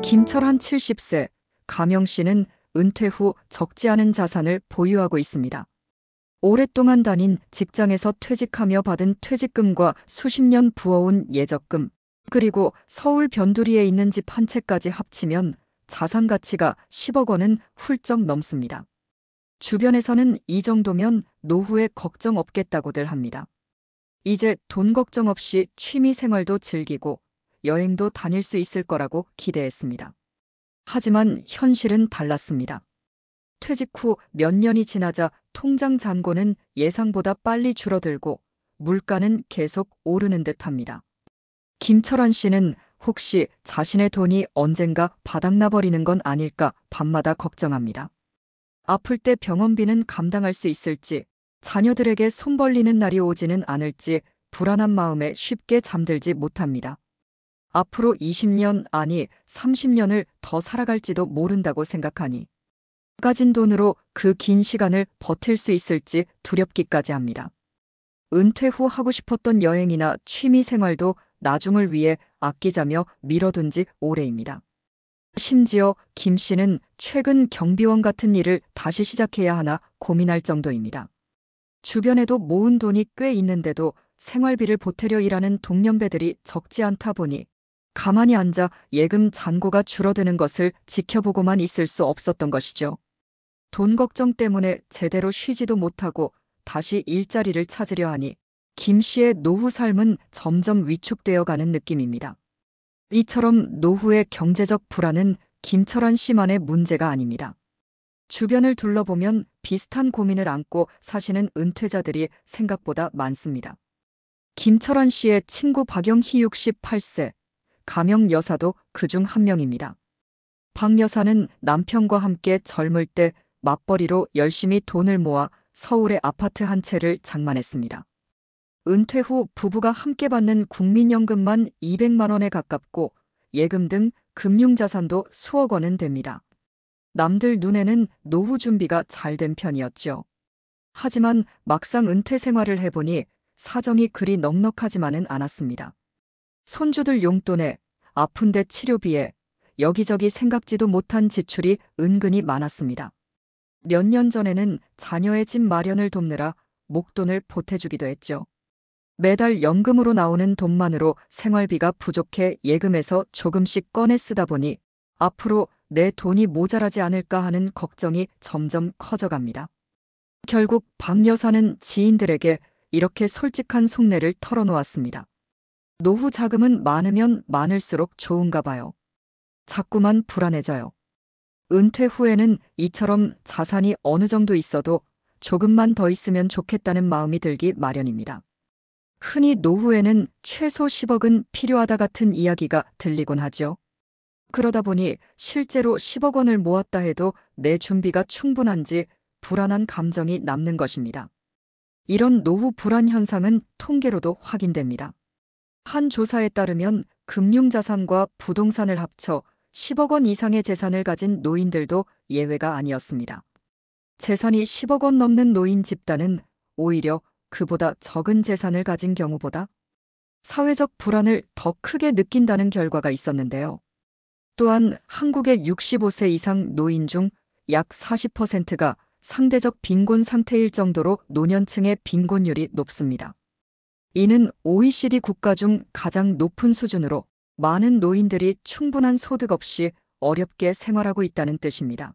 김철한 70세, 가명 씨는 은퇴 후 적지 않은 자산을 보유하고 있습니다. 오랫동안 다닌 직장에서 퇴직하며 받은 퇴직금과 수십 년 부어온 예적금, 그리고 서울 변두리에 있는 집 한 채까지 합치면 자산 가치가 10억 원은 훌쩍 넘습니다. 주변에서는 이 정도면 노후에 걱정 없겠다고들 합니다. 이제 돈 걱정 없이 취미 생활도 즐기고 여행도 다닐 수 있을 거라고 기대했습니다. 하지만 현실은 달랐습니다. 퇴직 후 몇 년이 지나자 통장 잔고는 예상보다 빨리 줄어들고 물가는 계속 오르는 듯합니다. 김철환 씨는 혹시 자신의 돈이 언젠가 바닥나 버리는 건 아닐까 밤마다 걱정합니다. 아플 때 병원비는 감당할 수 있을지, 자녀들에게 손 벌리는 날이 오지는 않을지 불안한 마음에 쉽게 잠들지 못합니다. 앞으로 20년, 아니 30년을 더 살아갈지도 모른다고 생각하니 가진 돈으로 그 긴 시간을 버틸 수 있을지 두렵기까지 합니다. 은퇴 후 하고 싶었던 여행이나 취미 생활도 나중을 위해 아끼자며 미뤄둔 지 오래입니다. 심지어 김 씨는 최근 경비원 같은 일을 다시 시작해야 하나 고민할 정도입니다. 주변에도 모은 돈이 꽤 있는데도 생활비를 보태려 일하는 동년배들이 적지 않다 보니 가만히 앉아 예금 잔고가 줄어드는 것을 지켜보고만 있을 수 없었던 것이죠. 돈 걱정 때문에 제대로 쉬지도 못하고 다시 일자리를 찾으려 하니 김 씨의 노후 삶은 점점 위축되어 가는 느낌입니다. 이처럼 노후의 경제적 불안은 김철환 씨만의 문제가 아닙니다. 주변을 둘러보면 비슷한 고민을 안고 사시는 은퇴자들이 생각보다 많습니다. 김철환 씨의 친구 박영희 68세, 가명 여사도 그중 한 명입니다. 박 여사는 남편과 함께 젊을 때 맞벌이로 열심히 돈을 모아 서울의 아파트 한 채를 장만했습니다. 은퇴 후 부부가 함께 받는 국민연금만 200만 원에 가깝고 예금 등 금융자산도 수억 원은 됩니다. 남들 눈에는 노후 준비가 잘 된 편이었죠. 하지만 막상 은퇴 생활을 해보니 사정이 그리 넉넉하지만은 않았습니다. 손주들 용돈에, 아픈데 치료비에, 여기저기 생각지도 못한 지출이 은근히 많았습니다. 몇 년 전에는 자녀의 집 마련을 돕느라 목돈을 보태주기도 했죠. 매달 연금으로 나오는 돈만으로 생활비가 부족해 예금에서 조금씩 꺼내 쓰다 보니 앞으로 내 돈이 모자라지 않을까 하는 걱정이 점점 커져갑니다. 결국 박 여사는 지인들에게 이렇게 솔직한 속내를 털어놓았습니다. 노후 자금은 많으면 많을수록 좋은가 봐요. 자꾸만 불안해져요. 은퇴 후에는 이처럼 자산이 어느 정도 있어도 조금만 더 있으면 좋겠다는 마음이 들기 마련입니다. 흔히 노후에는 최소 10억은 필요하다 같은 이야기가 들리곤 하죠. 그러다 보니 실제로 10억 원을 모았다 해도 내 준비가 충분한지 불안한 감정이 남는 것입니다. 이런 노후 불안 현상은 통계로도 확인됩니다. 한 조사에 따르면 금융자산과 부동산을 합쳐 10억 원 이상의 재산을 가진 노인들도 예외가 아니었습니다. 재산이 10억 원 넘는 노인 집단은 오히려 그보다 적은 재산을 가진 경우보다 사회적 불안을 더 크게 느낀다는 결과가 있었는데요. 또한 한국의 65세 이상 노인 중 약 40%가 상대적 빈곤 상태일 정도로 노년층의 빈곤율이 높습니다. 이는 OECD 국가 중 가장 높은 수준으로 많은 노인들이 충분한 소득 없이 어렵게 생활하고 있다는 뜻입니다.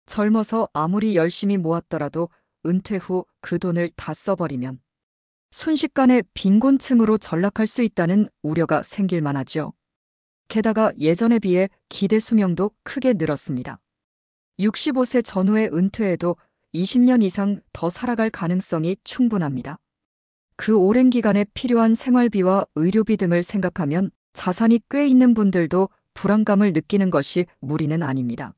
젊어서 아무리 열심히 모았더라도 은퇴 후 그 돈을 다 써버리면 순식간에 빈곤층으로 전락할 수 있다는 우려가 생길 만하죠. 게다가 예전에 비해 기대 수명도 크게 늘었습니다. 65세 전후의 은퇴에도 20년 이상 더 살아갈 가능성이 충분합니다. 그 오랜 기간에 필요한 생활비와 의료비 등을 생각하면 자산이 꽤 있는 분들도 불안감을 느끼는 것이 무리는 아닙니다.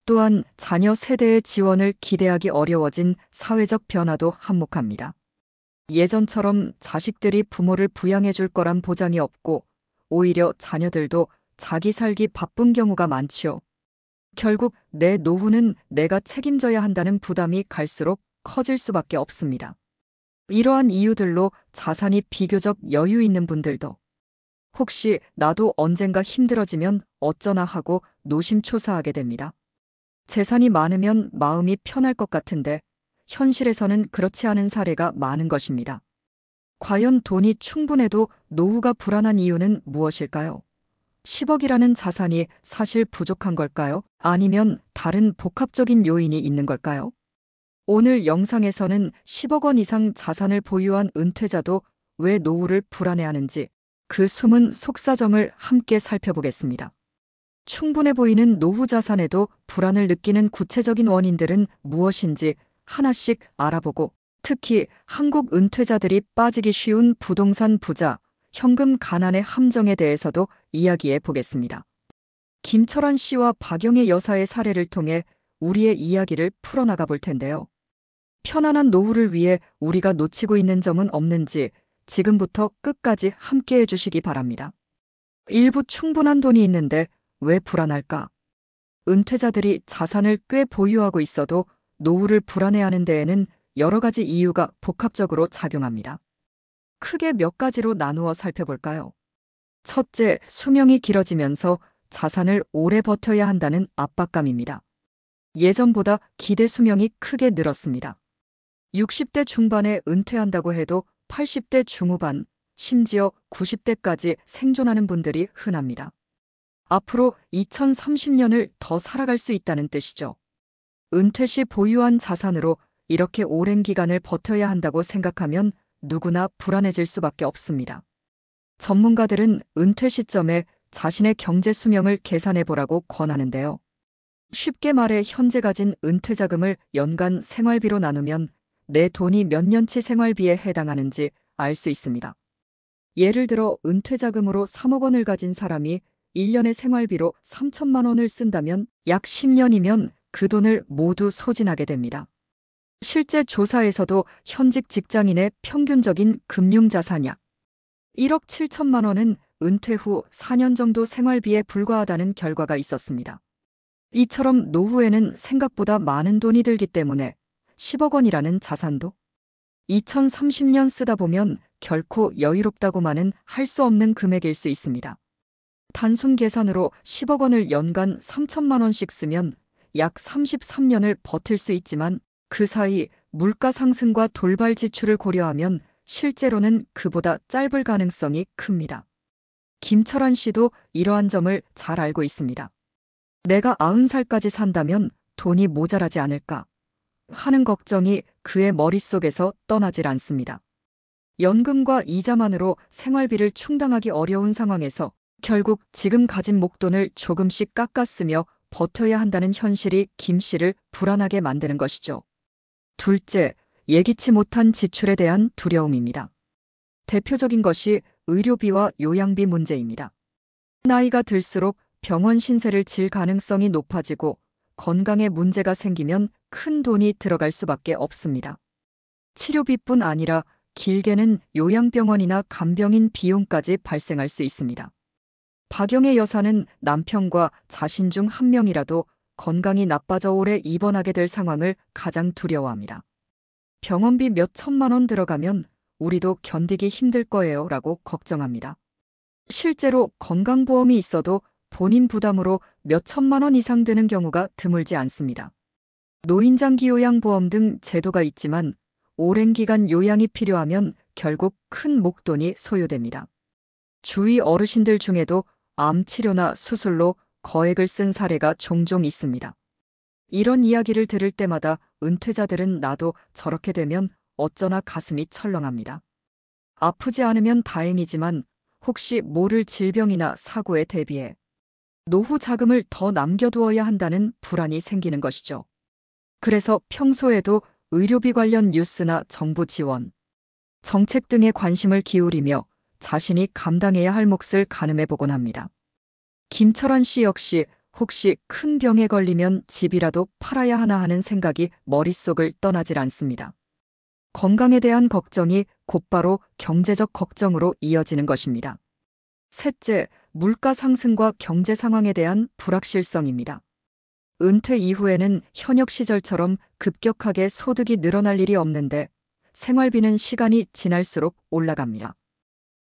또한 자녀 세대의 지원을 기대하기 어려워진 사회적 변화도 한몫합니다. 예전처럼 자식들이 부모를 부양해 줄 거란 보장이 없고 오히려 자녀들도 자기 살기 바쁜 경우가 많지요. 결국 내 노후는 내가 책임져야 한다는 부담이 갈수록 커질 수밖에 없습니다. 이러한 이유들로 자산이 비교적 여유 있는 분들도 혹시 나도 언젠가 힘들어지면 어쩌나 하고 노심초사하게 됩니다. 재산이 많으면 마음이 편할 것 같은데 현실에서는 그렇지 않은 사례가 많은 것입니다. 과연 돈이 충분해도 노후가 불안한 이유는 무엇일까요? 10억이라는 자산이 사실 부족한 걸까요? 아니면 다른 복합적인 요인이 있는 걸까요? 오늘 영상에서는 10억 원 이상 자산을 보유한 은퇴자도 왜 노후를 불안해하는지 그 숨은 속사정을 함께 살펴보겠습니다. 충분해 보이는 노후 자산에도 불안을 느끼는 구체적인 원인들은 무엇인지 하나씩 알아보고, 특히 한국 은퇴자들이 빠지기 쉬운 부동산 부자, 현금 가난의 함정에 대해서도 이야기해 보겠습니다. 김철환 씨와 박영애 여사의 사례를 통해 우리의 이야기를 풀어나가 볼 텐데요. 편안한 노후를 위해 우리가 놓치고 있는 점은 없는지 지금부터 끝까지 함께 해주시기 바랍니다. 일부 충분한 돈이 있는데 왜 불안할까? 은퇴자들이 자산을 꽤 보유하고 있어도 노후를 불안해하는 데에는 여러 가지 이유가 복합적으로 작용합니다. 크게 몇 가지로 나누어 살펴볼까요? 첫째, 수명이 길어지면서 자산을 오래 버텨야 한다는 압박감입니다. 예전보다 기대 수명이 크게 늘었습니다. 60대 중반에 은퇴한다고 해도 80대 중후반, 심지어 90대까지 생존하는 분들이 흔합니다. 앞으로 2030년을 더 살아갈 수 있다는 뜻이죠. 은퇴 시 보유한 자산으로 이렇게 오랜 기간을 버텨야 한다고 생각하면 누구나 불안해질 수밖에 없습니다. 전문가들은 은퇴 시점에 자신의 경제 수명을 계산해 보라고 권하는데요. 쉽게 말해 현재 가진 은퇴 자금을 연간 생활비로 나누면 내 돈이 몇 년치 생활비에 해당하는지 알 수 있습니다. 예를 들어 은퇴 자금으로 3억 원을 가진 사람이 1년의 생활비로 3천만 원을 쓴다면 약 10년이면 그 돈을 모두 소진하게 됩니다. 실제 조사에서도 현직 직장인의 평균적인 금융자산 약 1억 7천만 원은 은퇴 후 4년 정도 생활비에 불과하다는 결과가 있었습니다. 이처럼 노후에는 생각보다 많은 돈이 들기 때문에 10억 원이라는 자산도 2030년 쓰다 보면 결코 여유롭다고만은 할 수 없는 금액일 수 있습니다. 단순 계산으로 10억 원을 연간 3천만 원씩 쓰면 약 33년을 버틸 수 있지만 그 사이 물가 상승과 돌발 지출을 고려하면 실제로는 그보다 짧을 가능성이 큽니다. 김철환 씨도 이러한 점을 잘 알고 있습니다. 내가 90살까지 산다면 돈이 모자라지 않을까 하는 걱정이 그의 머릿속에서 떠나질 않습니다. 연금과 이자만으로 생활비를 충당하기 어려운 상황에서 결국 지금 가진 목돈을 조금씩 깎아쓰며 버텨야 한다는 현실이 김 씨를 불안하게 만드는 것이죠. 둘째, 예기치 못한 지출에 대한 두려움입니다. 대표적인 것이 의료비와 요양비 문제입니다. 나이가 들수록 병원 신세를 질 가능성이 높아지고 건강에 문제가 생기면 큰 돈이 들어갈 수밖에 없습니다. 치료비뿐 아니라 길게는 요양병원이나 간병인 비용까지 발생할 수 있습니다. 박영애 여사는 남편과 자신 중 한 명이라도 건강이 나빠져 오래 입원하게 될 상황을 가장 두려워합니다. 병원비 몇 천만 원 들어가면 우리도 견디기 힘들 거예요 라고 걱정합니다. 실제로 건강보험이 있어도 본인 부담으로 몇 천만 원 이상 드는 경우가 드물지 않습니다. 노인장기 요양보험 등 제도가 있지만 오랜 기간 요양이 필요하면 결국 큰 목돈이 소요됩니다. 주위 어르신들 중에도 암 치료나 수술로 거액을 쓴 사례가 종종 있습니다. 이런 이야기를 들을 때마다 은퇴자들은 나도 저렇게 되면 어쩌나 가슴이 철렁합니다. 아프지 않으면 다행이지만 혹시 모를 질병이나 사고에 대비해 노후 자금을 더 남겨두어야 한다는 불안이 생기는 것이죠. 그래서 평소에도 의료비 관련 뉴스나 정부 지원, 정책 등에 관심을 기울이며 자신이 감당해야 할 몫을 가늠해보곤 합니다. 김철환 씨 역시 혹시 큰 병에 걸리면 집이라도 팔아야 하나 하는 생각이 머릿속을 떠나질 않습니다. 건강에 대한 걱정이 곧바로 경제적 걱정으로 이어지는 것입니다. 셋째, 물가 상승과 경제 상황에 대한 불확실성입니다. 은퇴 이후에는 현역 시절처럼 급격하게 소득이 늘어날 일이 없는데 생활비는 시간이 지날수록 올라갑니다.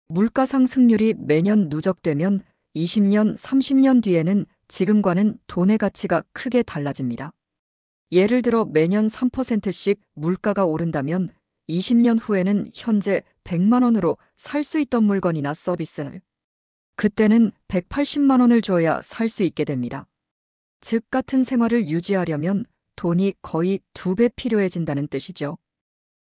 물가 상승률이 매년 누적되면 20년, 30년 뒤에는 지금과는 돈의 가치가 크게 달라집니다. 예를 들어 매년 3%씩 물가가 오른다면 20년 후에는 현재 100만 원으로 살 수 있던 물건이나 서비스를 그때는 180만 원을 줘야 살 수 있게 됩니다. 즉 같은 생활을 유지하려면 돈이 거의 2배 필요해진다는 뜻이죠.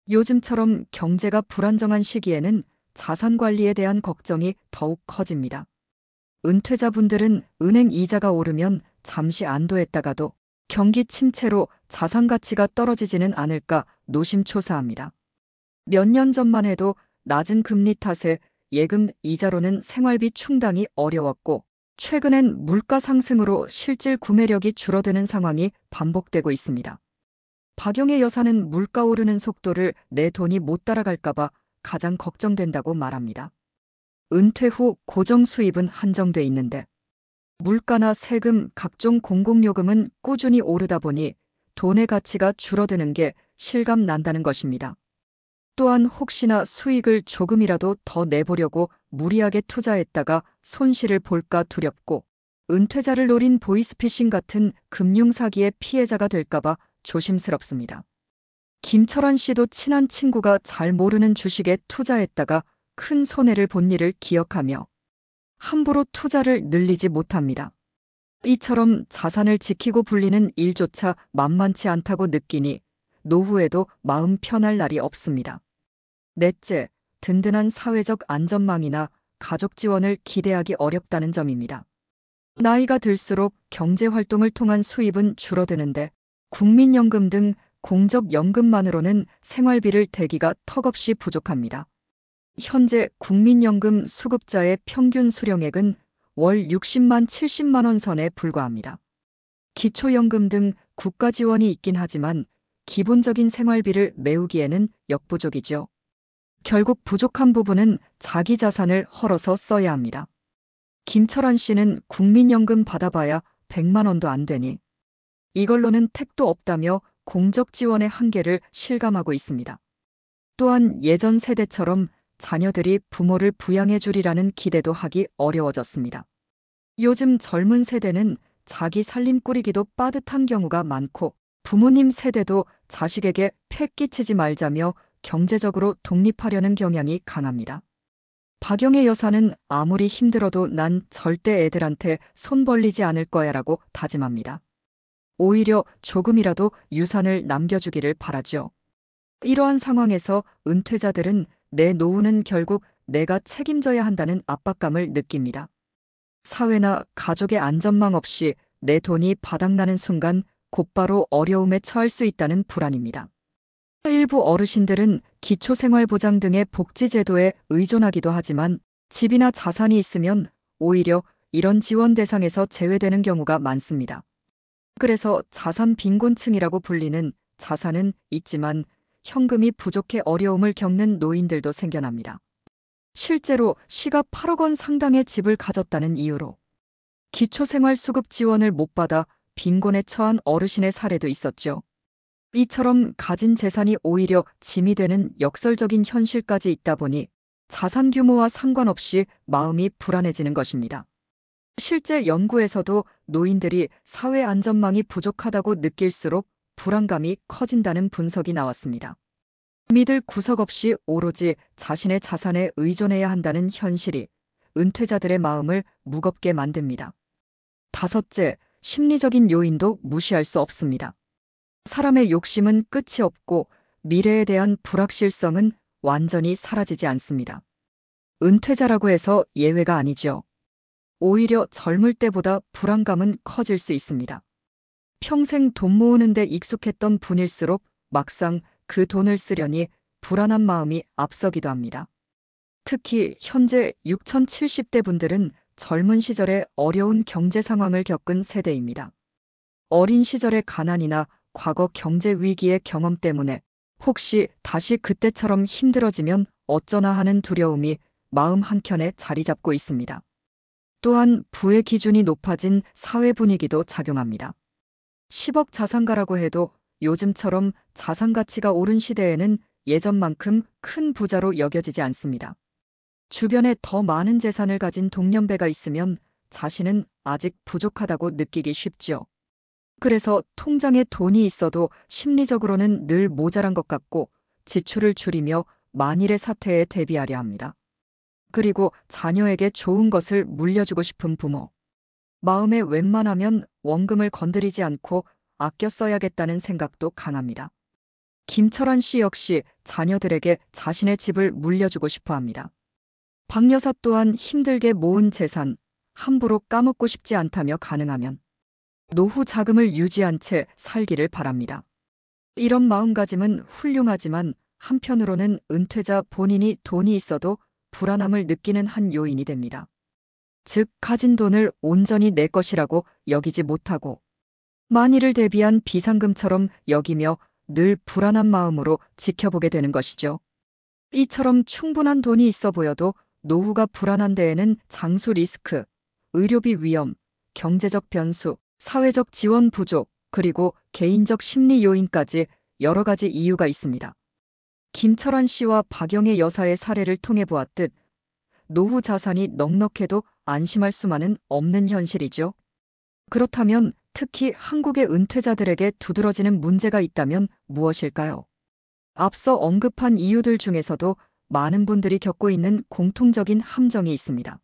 요즘처럼 경제가 불안정한 시기에는 자산 관리에 대한 걱정이 더욱 커집니다. 은퇴자분들은 은행 이자가 오르면 잠시 안도했다가도 경기 침체로 자산 가치가 떨어지지는 않을까 노심초사합니다. 몇 년 전만 해도 낮은 금리 탓에 예금 이자로는 생활비 충당이 어려웠고 최근엔 물가 상승으로 실질 구매력이 줄어드는 상황이 반복되고 있습니다. 박영애 여사는 물가 오르는 속도를 내 돈이 못 따라갈까봐 가장 걱정된다고 말합니다. 은퇴 후 고정 수입은 한정돼 있는데 물가나 세금, 각종 공공요금은 꾸준히 오르다 보니 돈의 가치가 줄어드는 게 실감 난다는 것입니다. 또한 혹시나 수익을 조금이라도 더 내보려고 무리하게 투자했다가 손실을 볼까 두렵고 은퇴자를 노린 보이스피싱 같은 금융사기의 피해자가 될까봐 조심스럽습니다. 김철환 씨도 친한 친구가 잘 모르는 주식에 투자했다가 큰 손해를 본 일을 기억하며 함부로 투자를 늘리지 못합니다. 이처럼 자산을 지키고 불리는 일조차 만만치 않다고 느끼니 노후에도 마음 편할 날이 없습니다. 넷째, 든든한 사회적 안전망이나 가족 지원을 기대하기 어렵다는 점입니다. 나이가 들수록 경제활동을 통한 수입은 줄어드는데 국민연금 등 공적연금만으로는 생활비를 대기가 턱없이 부족합니다. 현재 국민연금 수급자의 평균 수령액은 월 60만 70만 원 선에 불과합니다. 기초연금 등 국가 지원이 있긴 하지만 기본적인 생활비를 메우기에는 역부족이죠. 결국 부족한 부분은 자기 자산을 헐어서 써야 합니다. 김철환 씨는 국민연금 받아봐야 100만 원도 안 되니 이걸로는 택도 없다며 공적 지원의 한계를 실감하고 있습니다. 또한 예전 세대처럼 자녀들이 부모를 부양해 주리라는 기대도 하기 어려워졌습니다. 요즘 젊은 세대는 자기 살림 꾸리기도 빠듯한 경우가 많고 부모님 세대도 자식에게 폐 끼치지 말자며 경제적으로 독립하려는 경향이 강합니다. 박영애 여사는 아무리 힘들어도 난 절대 애들한테 손 벌리지 않을 거야라고 다짐합니다. 오히려 조금이라도 유산을 남겨주기를 바라죠. 이러한 상황에서 은퇴자들은 내 노후는 결국 내가 책임져야 한다는 압박감을 느낍니다. 사회나 가족의 안전망 없이 내 돈이 바닥나는 순간 곧바로 어려움에 처할 수 있다는 불안입니다. 일부 어르신들은 기초생활보장 등의 복지제도에 의존하기도 하지만 집이나 자산이 있으면 오히려 이런 지원 대상에서 제외되는 경우가 많습니다. 그래서 자산 빈곤층이라고 불리는 자산은 있지만 현금이 부족해 어려움을 겪는 노인들도 생겨납니다. 실제로 시가 8억 원 상당의 집을 가졌다는 이유로 기초생활수급 지원을 못 받아 빈곤에 처한 어르신의 사례도 있었죠. 이처럼 가진 재산이 오히려 짐이 되는 역설적인 현실까지 있다 보니 자산 규모와 상관없이 마음이 불안해지는 것입니다. 실제 연구에서도 노인들이 사회 안전망이 부족하다고 느낄수록 불안감이 커진다는 분석이 나왔습니다. 믿을 구석 없이 오로지 자신의 자산에 의존해야 한다는 현실이 은퇴자들의 마음을 무겁게 만듭니다. 다섯째, 심리적인 요인도 무시할 수 없습니다. 사람의 욕심은 끝이 없고 미래에 대한 불확실성은 완전히 사라지지 않습니다. 은퇴자라고 해서 예외가 아니죠. 오히려 젊을 때보다 불안감은 커질 수 있습니다. 평생 돈 모으는 데 익숙했던 분일수록 막상 그 돈을 쓰려니 불안한 마음이 앞서기도 합니다. 특히 현재 6070대 분들은 젊은 시절에 어려운 경제 상황을 겪은 세대입니다. 어린 시절의 가난이나 과거 경제 위기의 경험 때문에 혹시 다시 그때처럼 힘들어지면 어쩌나 하는 두려움이 마음 한켠에 자리 잡고 있습니다. 또한 부의 기준이 높아진 사회 분위기도 작용합니다. 10억 자산가라고 해도 요즘처럼 자산 가치가 오른 시대에는 예전만큼 큰 부자로 여겨지지 않습니다. 주변에 더 많은 재산을 가진 동년배가 있으면 자신은 아직 부족하다고 느끼기 쉽죠. 그래서 통장에 돈이 있어도 심리적으로는 늘 모자란 것 같고 지출을 줄이며 만일의 사태에 대비하려 합니다. 그리고 자녀에게 좋은 것을 물려주고 싶은 부모. 마음에 웬만하면 원금을 건드리지 않고 아껴 써야겠다는 생각도 강합니다. 김철환 씨 역시 자녀들에게 자신의 집을 물려주고 싶어 합니다. 박 여사 또한 힘들게 모은 재산, 함부로 까먹고 싶지 않다며 가능하면 노후 자금을 유지한 채 살기를 바랍니다. 이런 마음가짐은 훌륭하지만 한편으로는 은퇴자 본인이 돈이 있어도 불안함을 느끼는 한 요인이 됩니다. 즉, 가진 돈을 온전히 내 것이라고 여기지 못하고 만일을 대비한 비상금처럼 여기며 늘 불안한 마음으로 지켜보게 되는 것이죠. 이처럼 충분한 돈이 있어 보여도 노후가 불안한 데에는 장수 리스크, 의료비 위험, 경제적 변수, 사회적 지원 부족, 그리고 개인적 심리 요인까지 여러 가지 이유가 있습니다. 김철환 씨와 박영애 여사의 사례를 통해 보았듯 노후 자산이 넉넉해도 안심할 수만은 없는 현실이죠. 그렇다면 특히 한국의 은퇴자들에게 두드러지는 문제가 있다면 무엇일까요? 앞서 언급한 이유들 중에서도 많은 분들이 겪고 있는 공통적인 함정이 있습니다.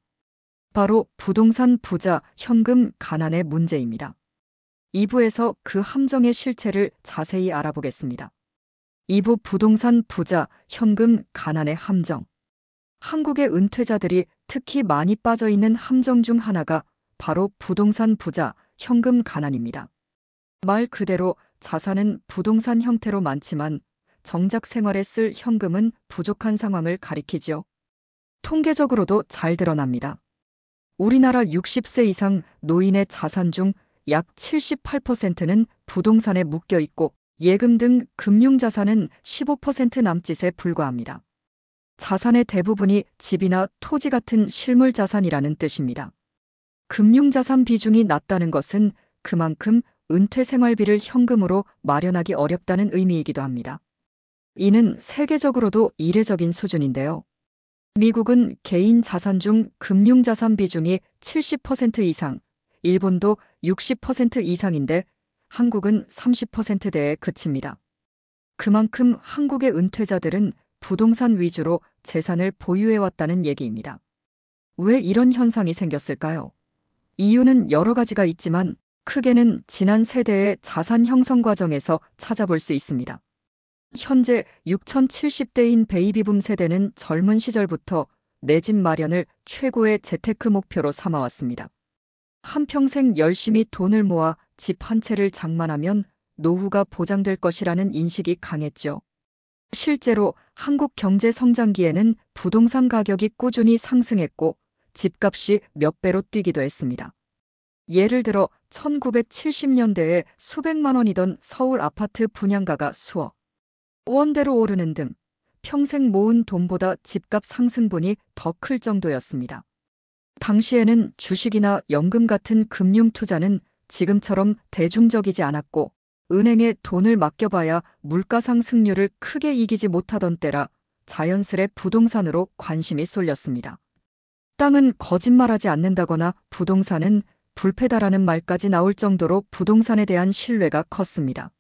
바로 부동산 부자, 현금 가난의 문제입니다. 2부에서 그 함정의 실체를 자세히 알아보겠습니다. 2부 부동산 부자, 현금 가난의 함정. 한국의 은퇴자들이 특히 많이 빠져 있는 함정 중 하나가 바로 부동산 부자, 현금 가난입니다. 말 그대로 자산은 부동산 형태로 많지만 정작 생활에 쓸 현금은 부족한 상황을 가리키죠. 통계적으로도 잘 드러납니다. 우리나라 60세 이상 노인의 자산 중 약 78%는 부동산에 묶여 있고 예금 등 금융자산은 15% 남짓에 불과합니다. 자산의 대부분이 집이나 토지 같은 실물자산이라는 뜻입니다. 금융자산 비중이 낮다는 것은 그만큼 은퇴 생활비를 현금으로 마련하기 어렵다는 의미이기도 합니다. 이는 세계적으로도 이례적인 수준인데요. 미국은 개인 자산 중 금융자산 비중이 70% 이상, 일본도 60% 이상인데 한국은 30%대에 그칩니다. 그만큼 한국의 은퇴자들은 부동산 위주로 재산을 보유해왔다는 얘기입니다. 왜 이런 현상이 생겼을까요? 이유는 여러 가지가 있지만 크게는 지난 세대의 자산 형성 과정에서 찾아볼 수 있습니다. 현재 6070대인 베이비붐 세대는 젊은 시절부터 내 집 마련을 최고의 재테크 목표로 삼아왔습니다. 한평생 열심히 돈을 모아 집 한 채를 장만하면 노후가 보장될 것이라는 인식이 강했죠. 실제로 한국 경제 성장기에는 부동산 가격이 꾸준히 상승했고 집값이 몇 배로 뛰기도 했습니다. 예를 들어 1970년대에 수백만 원이던 서울 아파트 분양가가 수억 원대로 오르는 등 평생 모은 돈보다 집값 상승분이 더 클 정도였습니다. 당시에는 주식이나 연금 같은 금융 투자는 지금처럼 대중적이지 않았고 은행에 돈을 맡겨봐야 물가 상승률을 크게 이기지 못하던 때라 자연스레 부동산으로 관심이 쏠렸습니다. 땅은 거짓말하지 않는다거나 부동산은 불패다라는 말까지 나올 정도로 부동산에 대한 신뢰가 컸습니다.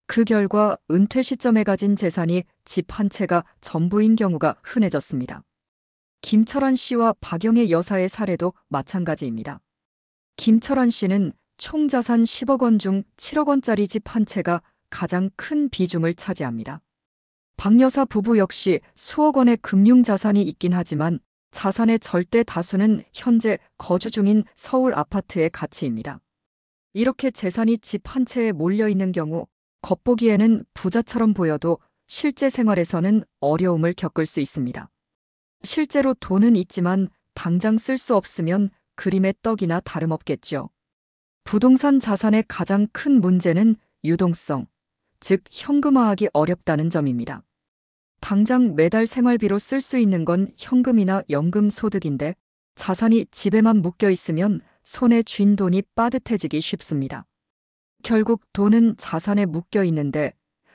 그 결과 은퇴 시점에 가진 재산이 집 한 채가 전부인 경우가 흔해졌습니다. 김철환 씨와 박영애 여사의 사례도 마찬가지입니다. 김철환 씨는 총 자산 10억 원 중 7억 원짜리 집 한 채가 가장 큰 비중을 차지합니다. 박 여사 부부 역시 수억 원의 금융자산이 있긴 하지만 자산의 절대 다수는 현재 거주 중인 서울 아파트의 가치입니다. 이렇게 재산이 집 한 채에 몰려있는 경우 겉보기에는 부자처럼 보여도 실제 생활에서는 어려움을 겪을 수 있습니다. 실제로 돈은 있지만 당장 쓸 수 없으면 그림의 떡이나 다름없겠죠. 부동산 자산의 가장 큰 문제는 유동성, 즉 현금화하기 어렵다는 점입니다. 당장 매달 생활비로 쓸 수 있는 건 현금이나 연금 소득인데 자산이 집에만 묶여 있으면 손에 쥔 돈이 빠듯해지기 쉽습니다. 결국 돈은 자산에 묶여 있는데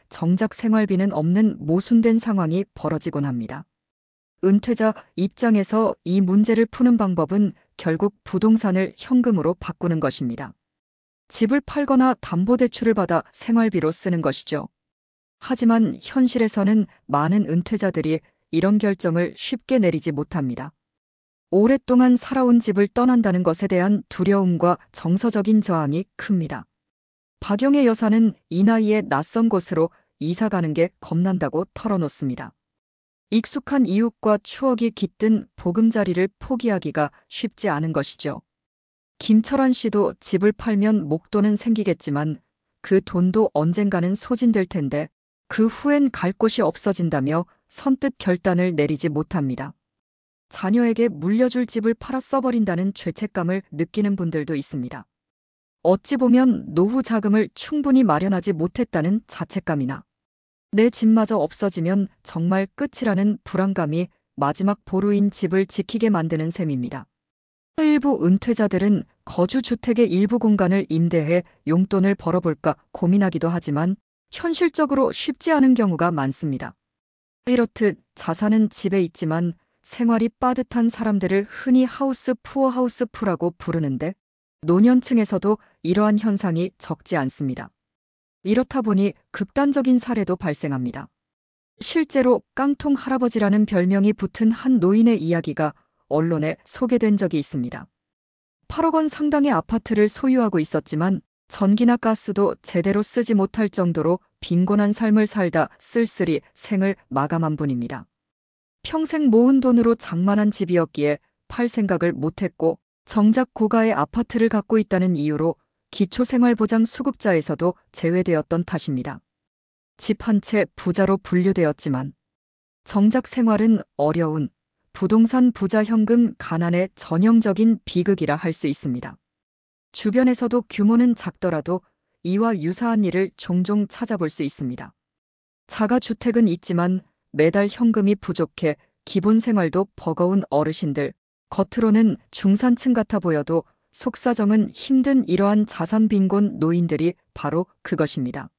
정작 생활비는 없는 모순된 상황이 벌어지곤 합니다. 은퇴자 입장에서 이 문제를 푸는 방법은 결국 부동산을 현금으로 바꾸는 것입니다. 집을 팔거나 담보대출을 받아 생활비로 쓰는 것이죠. 하지만 현실에서는 많은 은퇴자들이 이런 결정을 쉽게 내리지 못합니다. 오랫동안 살아온 집을 떠난다는 것에 대한 두려움과 정서적인 저항이 큽니다. 박영애 여사는 이 나이에 낯선 곳으로 이사 가는 게 겁난다고 털어놓습니다. 익숙한 이웃과 추억이 깃든 보금자리를 포기하기가 쉽지 않은 것이죠. 김철환 씨도 집을 팔면 목돈은 생기겠지만 그 돈도 언젠가는 소진될 텐데 그 후엔 갈 곳이 없어진다며 선뜻 결단을 내리지 못합니다. 자녀에게 물려줄 집을 팔아 써버린다는 죄책감을 느끼는 분들도 있습니다. 어찌 보면 노후 자금을 충분히 마련하지 못했다는 자책감이나 내 집마저 없어지면 정말 끝이라는 불안감이 마지막 보루인 집을 지키게 만드는 셈입니다. 일부 은퇴자들은 거주주택의 일부 공간을 임대해 용돈을 벌어볼까 고민하기도 하지만 현실적으로 쉽지 않은 경우가 많습니다. 이렇듯 자산은 집에 있지만 생활이 빠듯한 사람들을 흔히 하우스 푸어 하우스푸라고 부르는데 노년층에서도 이러한 현상이 적지 않습니다. 이렇다 보니 극단적인 사례도 발생합니다. 실제로 깡통 할아버지라는 별명이 붙은 한 노인의 이야기가 언론에 소개된 적이 있습니다. 8억 원 상당의 아파트를 소유하고 있었지만 전기나 가스도 제대로 쓰지 못할 정도로 빈곤한 삶을 살다 쓸쓸히 생을 마감한 분입니다. 평생 모은 돈으로 장만한 집이었기에 팔 생각을 못했고 정작 고가의 아파트를 갖고 있다는 이유로 기초생활보장 수급자에서도 제외되었던 탓입니다. 집 한 채 부자로 분류되었지만 정작 생활은 어려운 부동산 부자 현금 가난의 전형적인 비극이라 할 수 있습니다. 주변에서도 규모는 작더라도 이와 유사한 일을 종종 찾아볼 수 있습니다. 자가주택은 있지만 매달 현금이 부족해 기본 생활도 버거운 어르신들, 겉으로는 중산층 같아 보여도 속사정은 힘든 이러한 자산 빈곤 노인들이 바로 그것입니다.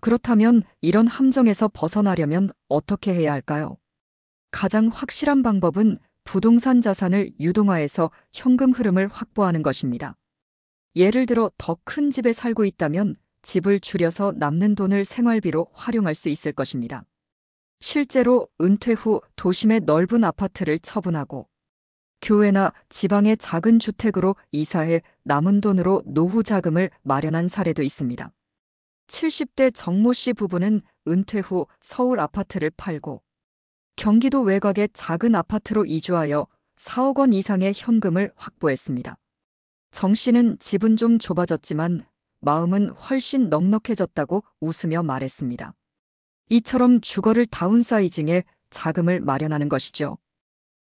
그렇다면 이런 함정에서 벗어나려면 어떻게 해야 할까요? 가장 확실한 방법은 부동산 자산을 유동화해서 현금 흐름을 확보하는 것입니다. 예를 들어 더 큰 집에 살고 있다면 집을 줄여서 남는 돈을 생활비로 활용할 수 있을 것입니다. 실제로 은퇴 후 도심의 넓은 아파트를 처분하고 교외나 지방의 작은 주택으로 이사해 남은 돈으로 노후 자금을 마련한 사례도 있습니다. 70대 정모 씨 부부는 은퇴 후 서울 아파트를 팔고 경기도 외곽의 작은 아파트로 이주하여 4억 원 이상의 현금을 확보했습니다. 정 씨는 집은 좀 좁아졌지만 마음은 훨씬 넉넉해졌다고 웃으며 말했습니다. 이처럼 주거를 다운사이징해 자금을 마련하는 것이죠.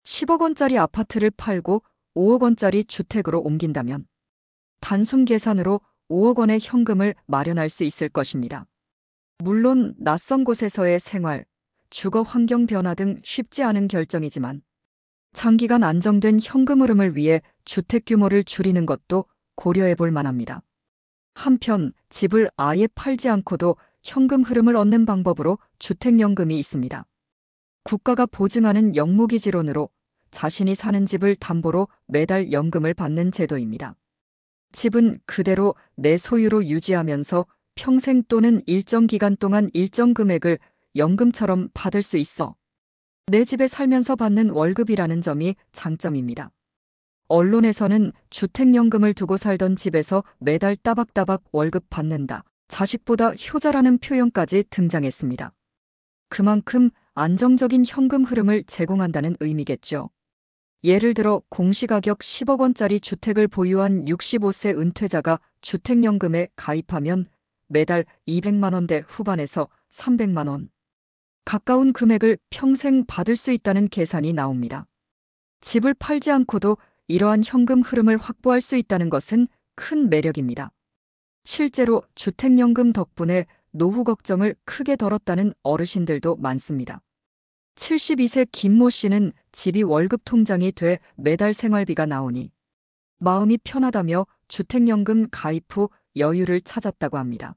10억 원짜리 아파트를 팔고 5억 원짜리 주택으로 옮긴다면 단순 계산으로 5억 원의 현금을 마련할 수 있을 것입니다. 물론 낯선 곳에서의 생활, 주거 환경 변화 등 쉽지 않은 결정이지만 장기간 안정된 현금 흐름을 위해 주택 규모를 줄이는 것도 고려해 볼 만합니다. 한편 집을 아예 팔지 않고도 현금 흐름을 얻는 방법으로 주택연금이 있습니다. 국가가 보증하는 영무기지론으로 자신이 사는 집을 담보로 매달 연금을 받는 제도입니다. 집은 그대로 내 소유로 유지하면서 평생 또는 일정 기간 동안 일정 금액을 연금처럼 받을 수 있어 내 집에 살면서 받는 월급이라는 점이 장점입니다. 언론에서는 주택연금을 두고 살던 집에서 매달 따박따박 월급 받는다. 자식보다 효자라는 표현까지 등장했습니다. 그만큼 안정적인 현금 흐름을 제공한다는 의미겠죠. 예를 들어 공시가격 10억 원짜리 주택을 보유한 65세 은퇴자가 주택연금에 가입하면 매달 200만 원대 후반에서 300만 원 가까운 금액을 평생 받을 수 있다는 계산이 나옵니다. 집을 팔지 않고도 이러한 현금 흐름을 확보할 수 있다는 것은 큰 매력입니다. 실제로 주택연금 덕분에 노후 걱정을 크게 덜었다는 어르신들도 많습니다. 72세 김모 씨는 집이 월급 통장이 돼 매달 생활비가 나오니 마음이 편하다며 주택연금 가입 후 여유를 찾았다고 합니다.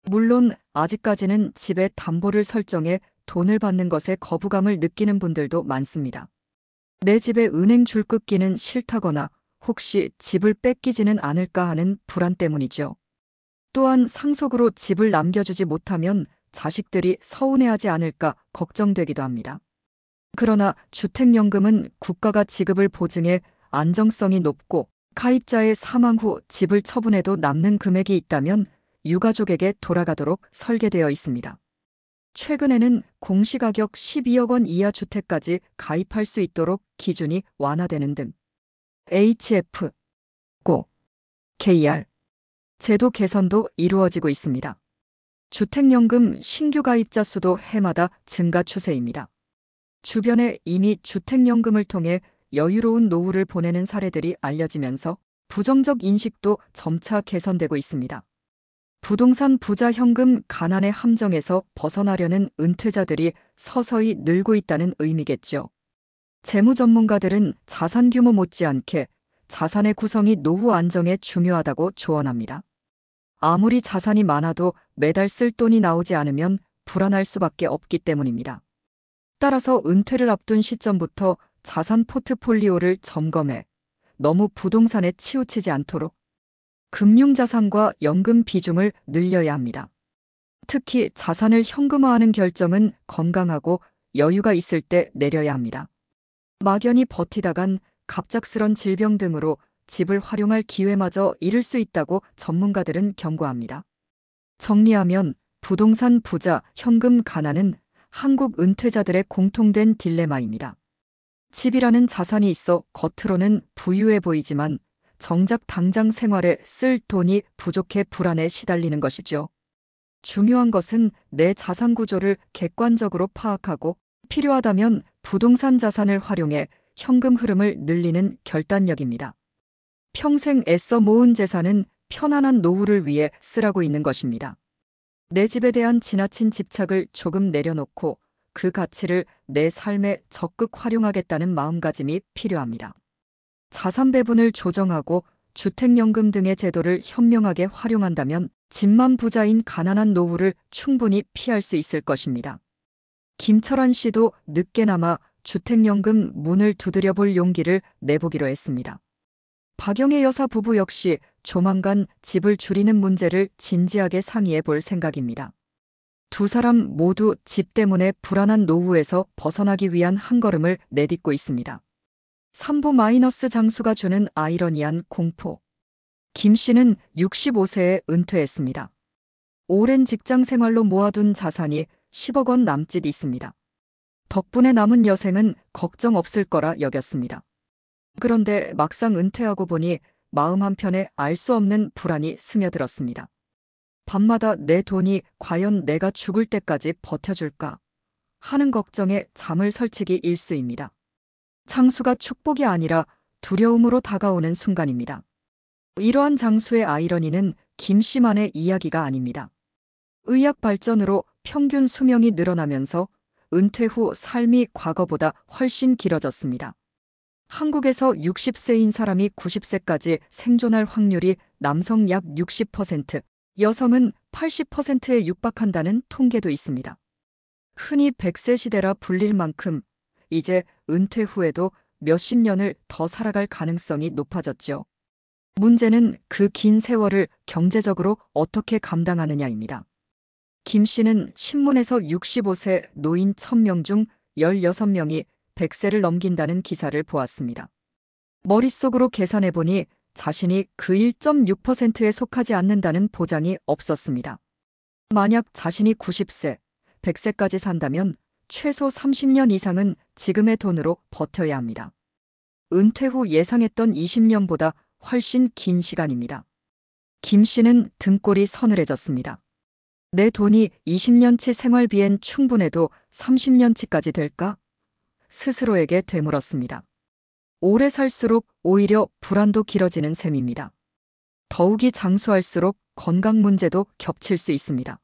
물론 아직까지는 집에 담보를 설정해 돈을 받는 것에 거부감을 느끼는 분들도 많습니다. 내 집에 은행 줄 긋기는 싫다거나 혹시 집을 뺏기지는 않을까 하는 불안 때문이죠. 또한 상속으로 집을 남겨주지 못하면 자식들이 서운해하지 않을까 걱정되기도 합니다. 그러나 주택연금은 국가가 지급을 보증해 안정성이 높고 가입자의 사망 후 집을 처분해도 남는 금액이 있다면 유가족에게 돌아가도록 설계되어 있습니다. 최근에는 공시가격 12억 원 이하 주택까지 가입할 수 있도록 기준이 완화되는 등 HF, 고, KR 제도 개선도 이루어지고 있습니다. 주택연금 신규 가입자 수도 해마다 증가 추세입니다. 주변에 이미 주택연금을 통해 여유로운 노후를 보내는 사례들이 알려지면서 부정적 인식도 점차 개선되고 있습니다. 부동산 부자 현금 가난의 함정에서 벗어나려는 은퇴자들이 서서히 늘고 있다는 의미겠죠. 재무 전문가들은 자산 규모 못지않게 자산의 구성이 노후 안정에 중요하다고 조언합니다. 아무리 자산이 많아도 매달 쓸 돈이 나오지 않으면 불안할 수밖에 없기 때문입니다. 따라서 은퇴를 앞둔 시점부터 자산 포트폴리오를 점검해 너무 부동산에 치우치지 않도록 금융자산과 연금 비중을 늘려야 합니다. 특히 자산을 현금화하는 결정은 건강하고 여유가 있을 때 내려야 합니다. 막연히 버티다간 갑작스런 질병 등으로 집을 활용할 기회마저 잃을 수 있다고 전문가들은 경고합니다. 정리하면 부동산 부자, 현금 가난은 한국 은퇴자들의 공통된 딜레마입니다. 집이라는 자산이 있어 겉으로는 부유해 보이지만 정작 당장 생활에 쓸 돈이 부족해 불안에 시달리는 것이죠. 중요한 것은 내 자산 구조를 객관적으로 파악하고 필요하다면 부동산 자산을 활용해 현금 흐름을 늘리는 결단력입니다. 평생 애써 모은 재산은 편안한 노후를 위해 쓰라고 있는 것입니다. 내 집에 대한 지나친 집착을 조금 내려놓고 그 가치를 내 삶에 적극 활용하겠다는 마음가짐이 필요합니다. 자산 배분을 조정하고 주택연금 등의 제도를 현명하게 활용한다면 집만 부자인 가난한 노후를 충분히 피할 수 있을 것입니다. 김철환 씨도 늦게나마 주택연금 문을 두드려 볼 용기를 내보기로 했습니다. 박영애 여사 부부 역시 조만간 집을 줄이는 문제를 진지하게 상의해 볼 생각입니다. 두 사람 모두 집 때문에 불안한 노후에서 벗어나기 위한 한 걸음을 내딛고 있습니다. 3부 마이너스 장수가 주는 아이러니한 공포. 김 씨는 65세에 은퇴했습니다. 오랜 직장 생활로 모아둔 자산이 10억 원 남짓 있습니다. 덕분에 남은 여생은 걱정 없을 거라 여겼습니다. 그런데 막상 은퇴하고 보니 마음 한편에 알 수 없는 불안이 스며들었습니다. 밤마다 내 돈이 과연 내가 죽을 때까지 버텨줄까 하는 걱정에 잠을 설치기 일쑤입니다. 장수가 축복이 아니라 두려움으로 다가오는 순간입니다. 이러한 장수의 아이러니는 김 씨만의 이야기가 아닙니다. 의학 발전으로 평균 수명이 늘어나면서 은퇴 후 삶이 과거보다 훨씬 길어졌습니다. 한국에서 60세인 사람이 90세까지 생존할 확률이 남성 약 60%, 여성은 80%에 육박한다는 통계도 있습니다. 흔히 100세 시대라 불릴 만큼 이제 은퇴 후에도 몇십 년을 더 살아갈 가능성이 높아졌죠. 문제는 그 긴 세월을 경제적으로 어떻게 감당하느냐입니다. 김 씨는 신문에서 65세 노인 1000명 중 16명이 100세를 넘긴다는 기사를 보았습니다. 머릿속으로 계산해보니 자신이 그 1.6%에 속하지 않는다는 보장이 없었습니다. 만약 자신이 90세, 100세까지 산다면 최소 30년 이상은 지금의 돈으로 버텨야 합니다. 은퇴 후 예상했던 20년보다 훨씬 긴 시간입니다. 김 씨는 등골이 서늘해졌습니다. 내 돈이 20년치 생활비엔 충분해도 30년치까지 될까? 스스로에게 되물었습니다. 오래 살수록 오히려 불안도 길어지는 셈입니다. 더욱이 장수할수록 건강 문제도 겹칠 수 있습니다.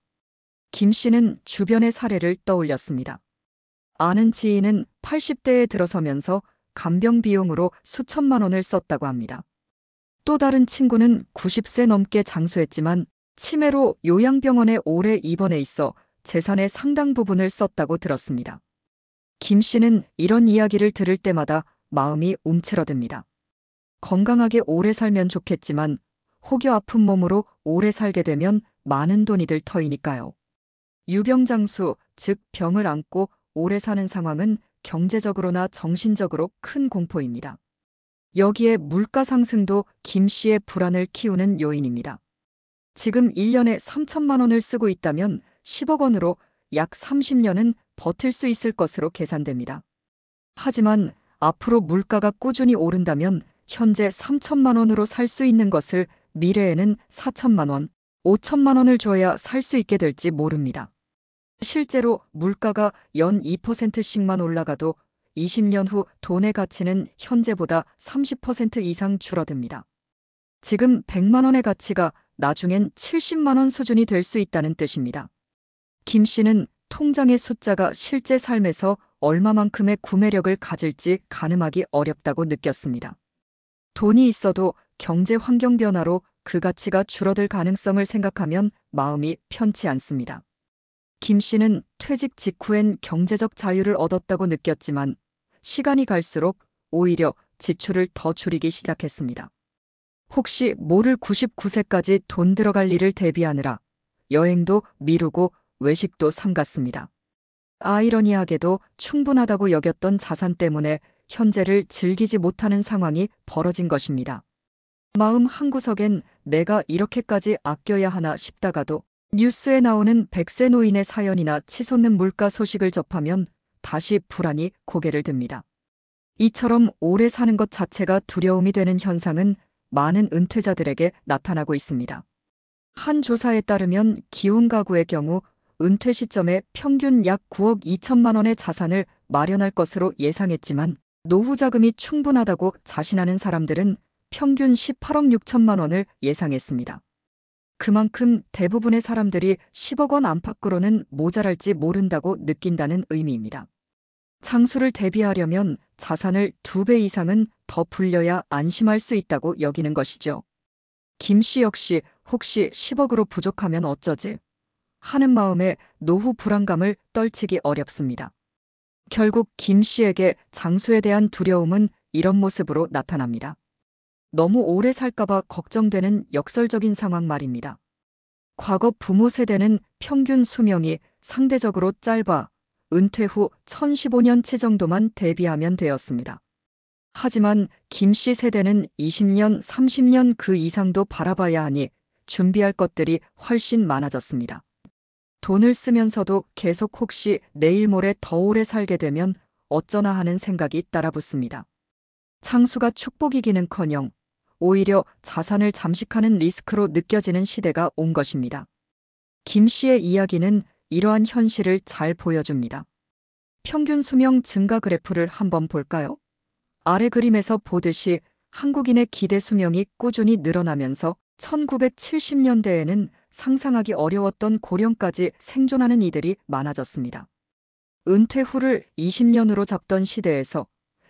김 씨는 주변의 사례를 떠올렸습니다. 아는 지인은 80대에 들어서면서 간병 비용으로 수천만 원을 썼다고 합니다. 또 다른 친구는 90세 넘게 장수했지만 치매로 요양병원에 오래 입원해 있어 재산의 상당 부분을 썼다고 들었습니다. 김 씨는 이런 이야기를 들을 때마다 마음이 움츠러듭니다. 건강하게 오래 살면 좋겠지만 혹여 아픈 몸으로 오래 살게 되면 많은 돈이 들 터이니까요. 유병장수, 즉 병을 안고 오래 사는 상황은 경제적으로나 정신적으로 큰 공포입니다. 여기에 물가 상승도 김 씨의 불안을 키우는 요인입니다. 지금 1년에 3천만 원을 쓰고 있다면 10억 원으로 약 30년은 버틸 수 있을 것으로 계산됩니다. 하지만 앞으로 물가가 꾸준히 오른다면 현재 3천만 원으로 살 수 있는 것을 미래에는 4천만 원, 5천만 원을 줘야 살 수 있게 될지 모릅니다. 실제로 물가가 연 2%씩만 올라가도 20년 후 돈의 가치는 현재보다 30% 이상 줄어듭니다. 지금 100만 원의 가치가 나중엔 70만 원 수준이 될 수 있다는 뜻입니다. 김 씨는 통장의 숫자가 실제 삶에서 얼마만큼의 구매력을 가질지 가늠하기 어렵다고 느꼈습니다. 돈이 있어도 경제 환경 변화로 그 가치가 줄어들 가능성을 생각하면 마음이 편치 않습니다. 김 씨는 퇴직 직후엔 경제적 자유를 얻었다고 느꼈지만 시간이 갈수록 오히려 지출을 더 줄이기 시작했습니다. 혹시 모를 99세까지 돈 들어갈 일을 대비하느라 여행도 미루고 외식도 삼갔습니다. 아이러니하게도 충분하다고 여겼던 자산 때문에 현재를 즐기지 못하는 상황이 벌어진 것입니다. 마음 한구석엔 내가 이렇게까지 아껴야 하나 싶다가도 뉴스에 나오는 100세 노인의 사연이나 치솟는 물가 소식을 접하면 다시 불안이 고개를 듭니다. 이처럼 오래 사는 것 자체가 두려움이 되는 현상은 많은 은퇴자들에게 나타나고 있습니다. 한 조사에 따르면 기혼 가구의 경우 은퇴 시점에 평균 약 9억 2천만 원의 자산을 마련할 것으로 예상했지만 노후 자금이 충분하다고 자신하는 사람들은 평균 18억 6천만 원을 예상했습니다. 그만큼 대부분의 사람들이 10억 원 안팎으로는 모자랄지 모른다고 느낀다는 의미입니다. 장수를 대비하려면 자산을 2배 이상은 더 불려야 안심할 수 있다고 여기는 것이죠. 김 씨 역시 혹시 10억으로 부족하면 어쩌지? 하는 마음에 노후 불안감을 떨치기 어렵습니다. 결국 김 씨에게 장수에 대한 두려움은 이런 모습으로 나타납니다. 너무 오래 살까봐 걱정되는 역설적인 상황 말입니다. 과거 부모 세대는 평균 수명이 상대적으로 짧아 은퇴 후 1015년치 정도만 대비하면 되었습니다. 하지만 김 씨 세대는 20년, 30년 그 이상도 바라봐야 하니 준비할 것들이 훨씬 많아졌습니다. 돈을 쓰면서도 계속 혹시 내일 모레 더 오래 살게 되면 어쩌나 하는 생각이 따라붙습니다. 장수가 축복이기는커녕 오히려 자산을 잠식하는 리스크로 느껴지는 시대가 온 것입니다. 김 씨의 이야기는 이러한 현실을 잘 보여줍니다. 평균 수명 증가 그래프를 한번 볼까요? 아래 그림에서 보듯이 한국인의 기대 수명이 꾸준히 늘어나면서 1970년대에는 상상하기 어려웠던 고령까지 생존하는 이들이 많아졌습니다. 은퇴 후를 20년으로 잡던 시대에서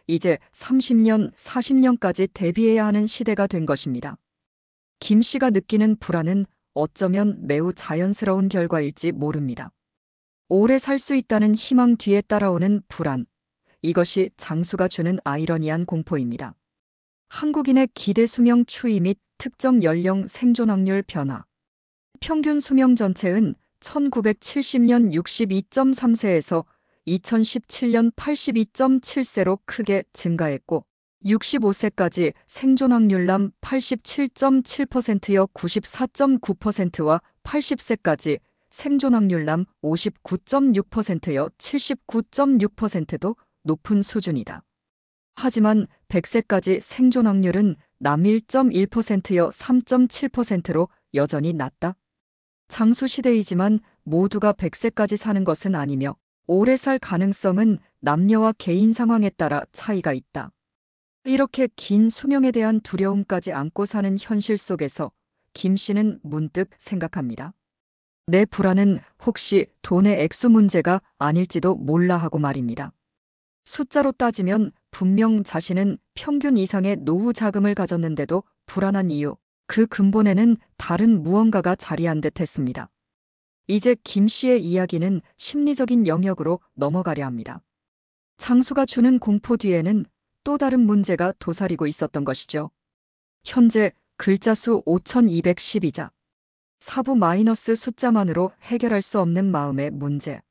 이제 30년, 40년까지 대비해야 하는 시대가 된 것입니다. 김 씨가 느끼는 불안은 어쩌면 매우 자연스러운 결과일지 모릅니다. 오래 살 수 있다는 희망 뒤에 따라오는 불안, 이것이 장수가 주는 아이러니한 공포입니다. 한국인의 기대 수명 추이 및 특정 연령 생존 확률 변화. 평균 수명 전체는 1970년 62.3세에서 2017년 82.7세로 크게 증가했고 65세까지 생존 확률남 87.7%여 94.9%와 80세까지 생존 확률남 59.6%여 79.6%도 높은 수준이다. 하지만 100세까지 생존 확률은 남 1.1%여 3.7%로 여전히 낮다. 장수 시대이지만 모두가 100세까지 사는 것은 아니며 오래 살 가능성은 남녀와 개인 상황에 따라 차이가 있다. 이렇게 긴 수명에 대한 두려움까지 안고 사는 현실 속에서 김 씨는 문득 생각합니다. 내 불안은 혹시 돈의 액수 문제가 아닐지도 몰라 하고 말입니다. 숫자로 따지면 분명 자신은 평균 이상의 노후 자금을 가졌는데도 불안한 이유, 그 근본에는 다른 무언가가 자리한 듯 했습니다. 이제 김 씨의 이야기는 심리적인 영역으로 넘어가려 합니다. 장수가 주는 공포 뒤에는 또 다른 문제가 도사리고 있었던 것이죠. 현재 글자 수 5212자. 사부 마이너스 숫자만으로 해결할 수 없는 마음의 문제.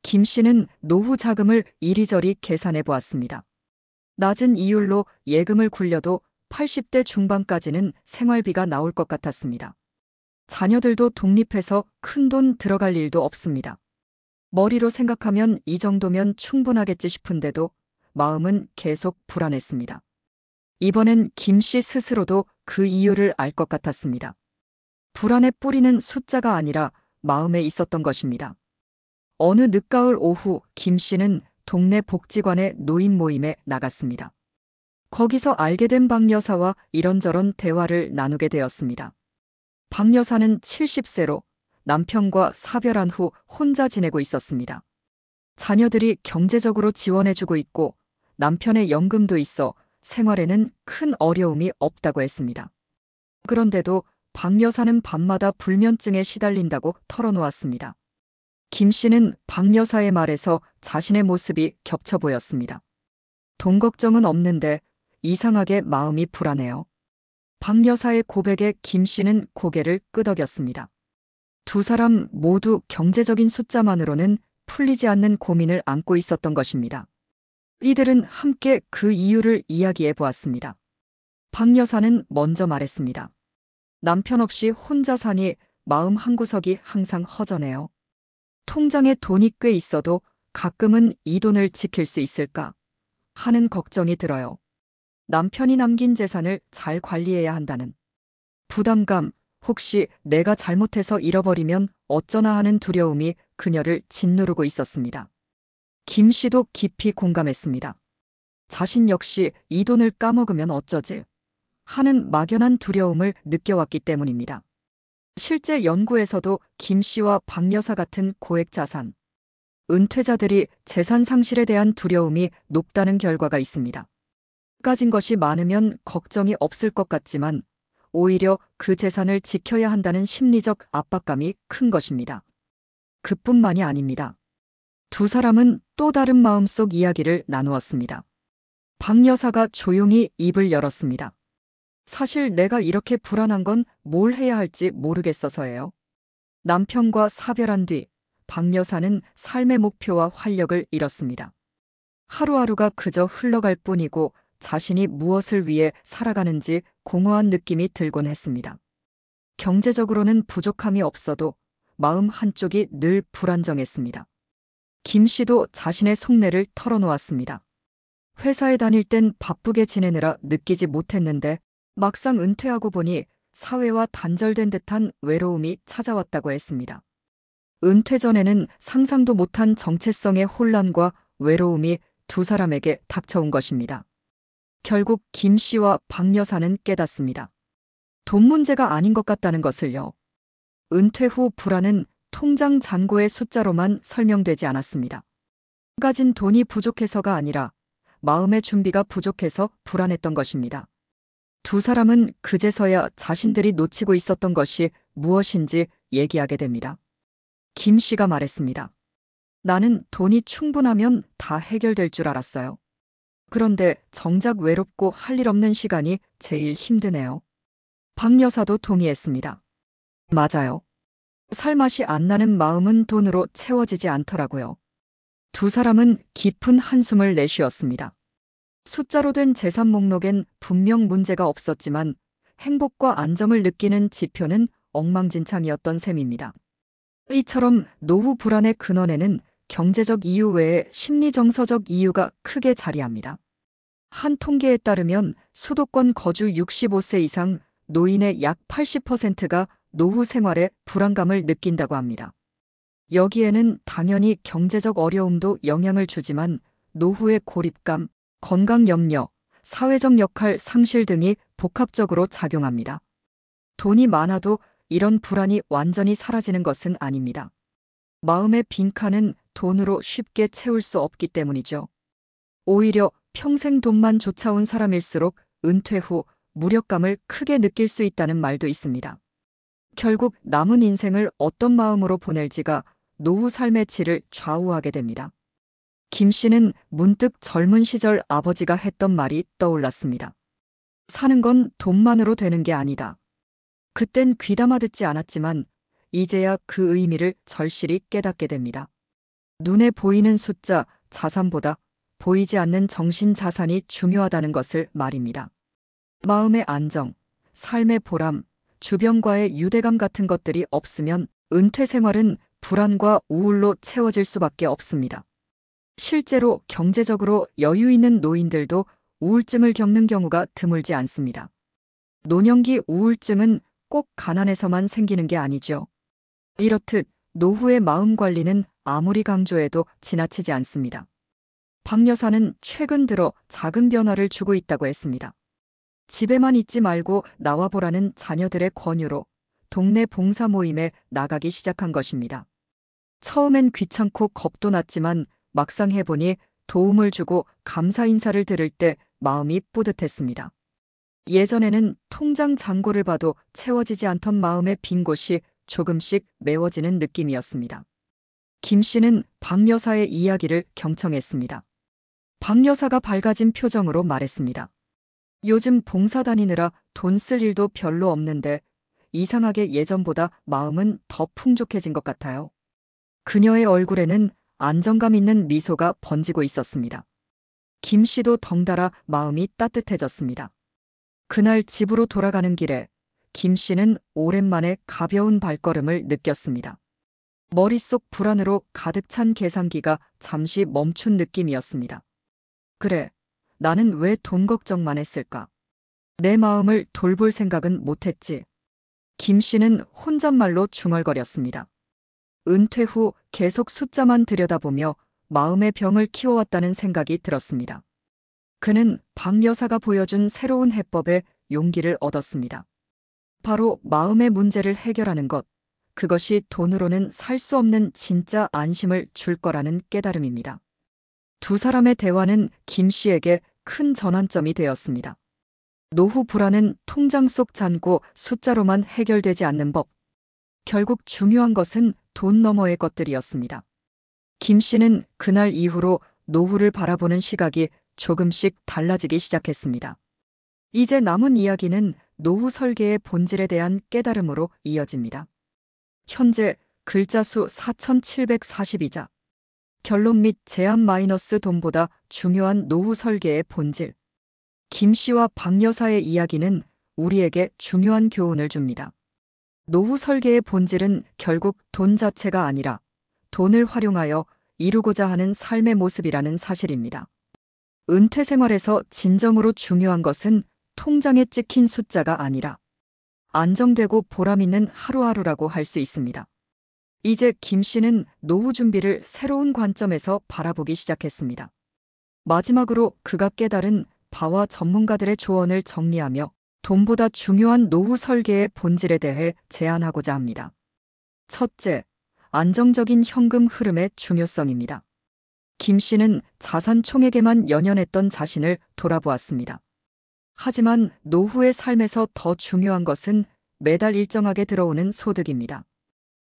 김 씨는 노후 자금을 이리저리 계산해 보았습니다. 낮은 이율로 예금을 굴려도 80대 중반까지는 생활비가 나올 것 같았습니다. 자녀들도 독립해서 큰돈 들어갈 일도 없습니다. 머리로 생각하면 이 정도면 충분하겠지 싶은데도 마음은 계속 불안했습니다. 이번엔 김 씨 스스로도 그 이유를 알 것 같았습니다. 불안의 뿌리는 숫자가 아니라 마음에 있었던 것입니다. 어느 늦가을 오후 김 씨는 동네 복지관의 노인 모임에 나갔습니다. 거기서 알게 된 박 여사와 이런저런 대화를 나누게 되었습니다. 박 여사는 70세로 남편과 사별한 후 혼자 지내고 있었습니다. 자녀들이 경제적으로 지원해주고 있고 남편의 연금도 있어 생활에는 큰 어려움이 없다고 했습니다. 그런데도 박 여사는 밤마다 불면증에 시달린다고 털어놓았습니다. 김 씨는 박 여사의 말에서 자신의 모습이 겹쳐 보였습니다. 돈 걱정은 없는데 이상하게 마음이 불안해요. 박 여사의 고백에 김 씨는 고개를 끄덕였습니다. 두 사람 모두 경제적인 숫자만으로는 풀리지 않는 고민을 안고 있었던 것입니다. 이들은 함께 그 이유를 이야기해 보았습니다. 박 여사는 먼저 말했습니다. 남편 없이 혼자 사니 마음 한구석이 항상 허전해요. 통장에 돈이 꽤 있어도 가끔은 이 돈을 지킬 수 있을까 하는 걱정이 들어요. 남편이 남긴 재산을 잘 관리해야 한다는 부담감, 혹시 내가 잘못해서 잃어버리면 어쩌나 하는 두려움이 그녀를 짓누르고 있었습니다. 김 씨도 깊이 공감했습니다. 자신 역시 이 돈을 까먹으면 어쩌지 하는 막연한 두려움을 느껴왔기 때문입니다. 실제 연구에서도 김 씨와 박 여사 같은 고액 자산, 은퇴자들이 재산 상실에 대한 두려움이 높다는 결과가 있습니다. 가진 것이 많으면 걱정이 없을 것 같지만 오히려 그 재산을 지켜야 한다는 심리적 압박감이 큰 것입니다. 그뿐만이 아닙니다. 두 사람은 또 다른 마음속 이야기를 나누었습니다. 박 여사가 조용히 입을 열었습니다. 사실 내가 이렇게 불안한 건 뭘 해야 할지 모르겠어서예요. 남편과 사별한 뒤 박 여사는 삶의 목표와 활력을 잃었습니다. 하루하루가 그저 흘러갈 뿐이고 자신이 무엇을 위해 살아가는지 공허한 느낌이 들곤 했습니다. 경제적으로는 부족함이 없어도 마음 한쪽이 늘 불안정했습니다. 김 씨도 자신의 속내를 털어놓았습니다. 회사에 다닐 땐 바쁘게 지내느라 느끼지 못했는데 막상 은퇴하고 보니 사회와 단절된 듯한 외로움이 찾아왔다고 했습니다. 은퇴 전에는 상상도 못한 정체성의 혼란과 외로움이 두 사람에게 닥쳐온 것입니다. 결국 김 씨와 박 여사는 깨닫습니다. 돈 문제가 아닌 것 같다는 것을요. 은퇴 후 불안은 통장 잔고의 숫자로만 설명되지 않았습니다. 가진 돈이 부족해서가 아니라 마음의 준비가 부족해서 불안했던 것입니다. 두 사람은 그제서야 자신들이 놓치고 있었던 것이 무엇인지 얘기하게 됩니다. 김 씨가 말했습니다. 나는 돈이 충분하면 다 해결될 줄 알았어요. 그런데 정작 외롭고 할 일 없는 시간이 제일 힘드네요. 박 여사도 동의했습니다. 맞아요. 살맛이 안 나는 마음은 돈으로 채워지지 않더라고요. 두 사람은 깊은 한숨을 내쉬었습니다. 숫자로 된 재산 목록엔 분명 문제가 없었지만 행복과 안정을 느끼는 지표는 엉망진창이었던 셈입니다. 이처럼 노후 불안의 근원에는 경제적 이유 외에 심리정서적 이유가 크게 자리합니다. 한 통계에 따르면 수도권 거주 65세 이상 노인의 약 80%가 노후 생활에 불안감을 느낀다고 합니다. 여기에는 당연히 경제적 어려움도 영향을 주지만 노후의 고립감, 건강 염려, 사회적 역할 상실 등이 복합적으로 작용합니다. 돈이 많아도 이런 불안이 완전히 사라지는 것은 아닙니다. 마음의 빈칸은 돈으로 쉽게 채울 수 없기 때문이죠. 오히려 평생 돈만 쫓아온 사람일수록 은퇴 후 무력감을 크게 느낄 수 있다는 말도 있습니다. 결국 남은 인생을 어떤 마음으로 보낼지가 노후 삶의 질을 좌우하게 됩니다. 김 씨는 문득 젊은 시절 아버지가 했던 말이 떠올랐습니다. 사는 건 돈만으로 되는 게 아니다. 그땐 귀담아 듣지 않았지만 이제야 그 의미를 절실히 깨닫게 됩니다. 눈에 보이는 숫자, 자산보다 보이지 않는 정신 자산이 중요하다는 것을 말입니다. 마음의 안정, 삶의 보람, 주변과의 유대감 같은 것들이 없으면 은퇴 생활은 불안과 우울로 채워질 수밖에 없습니다. 실제로 경제적으로 여유 있는 노인들도 우울증을 겪는 경우가 드물지 않습니다. 노년기 우울증은 꼭 가난해서만 생기는 게 아니죠. 이렇듯 노후의 마음 관리는 아무리 강조해도 지나치지 않습니다. 박 여사는 최근 들어 작은 변화를 주고 있다고 했습니다. 집에만 있지 말고 나와보라는 자녀들의 권유로 동네 봉사 모임에 나가기 시작한 것입니다. 처음엔 귀찮고 겁도 났지만 막상 해보니 도움을 주고 감사 인사를 들을 때 마음이 뿌듯했습니다. 예전에는 통장 잔고를 봐도 채워지지 않던 마음의 빈 곳이 조금씩 메워지는 느낌이었습니다. 김 씨는 박 여사의 이야기를 경청했습니다. 박 여사가 밝아진 표정으로 말했습니다. 요즘 봉사 다니느라 돈 쓸 일도 별로 없는데 이상하게 예전보다 마음은 더 풍족해진 것 같아요. 그녀의 얼굴에는 안정감 있는 미소가 번지고 있었습니다. 김 씨도 덩달아 마음이 따뜻해졌습니다. 그날 집으로 돌아가는 길에 김 씨는 오랜만에 가벼운 발걸음을 느꼈습니다. 머릿속 불안으로 가득 찬 계산기가 잠시 멈춘 느낌이었습니다. 그래, 나는 왜 돈 걱정만 했을까? 내 마음을 돌볼 생각은 못했지. 김 씨는 혼잣말로 중얼거렸습니다. 은퇴 후 계속 숫자만 들여다보며 마음의 병을 키워왔다는 생각이 들었습니다. 그는 박 여사가 보여준 새로운 해법에 용기를 얻었습니다. 바로 마음의 문제를 해결하는 것, 그것이 돈으로는 살 수 없는 진짜 안심을 줄 거라는 깨달음입니다. 두 사람의 대화는 김 씨에게 큰 전환점이 되었습니다. 노후 불안은 통장 속 잔고 숫자로만 해결되지 않는 법. 결국 중요한 것은 돈 너머의 것들이었습니다. 김 씨는 그날 이후로 노후를 바라보는 시각이 조금씩 달라지기 시작했습니다. 이제 남은 이야기는 노후 설계의 본질에 대한 깨달음으로 이어집니다. 현재 글자 수 4,742자. 결론 및 제한 마이너스 돈보다 중요한 노후 설계의 본질. 김 씨와 박 여사의 이야기는 우리에게 중요한 교훈을 줍니다. 노후 설계의 본질은 결국 돈 자체가 아니라 돈을 활용하여 이루고자 하는 삶의 모습이라는 사실입니다. 은퇴 생활에서 진정으로 중요한 것은 통장에 찍힌 숫자가 아니라 안정되고 보람있는 하루하루라고 할 수 있습니다. 이제 김 씨는 노후 준비를 새로운 관점에서 바라보기 시작했습니다. 마지막으로 그가 깨달은 바와 전문가들의 조언을 정리하며 돈보다 중요한 노후 설계의 본질에 대해 제안하고자 합니다. 첫째, 안정적인 현금 흐름의 중요성입니다. 김 씨는 자산 총액에만 연연했던 자신을 돌아보았습니다. 하지만 노후의 삶에서 더 중요한 것은 매달 일정하게 들어오는 소득입니다.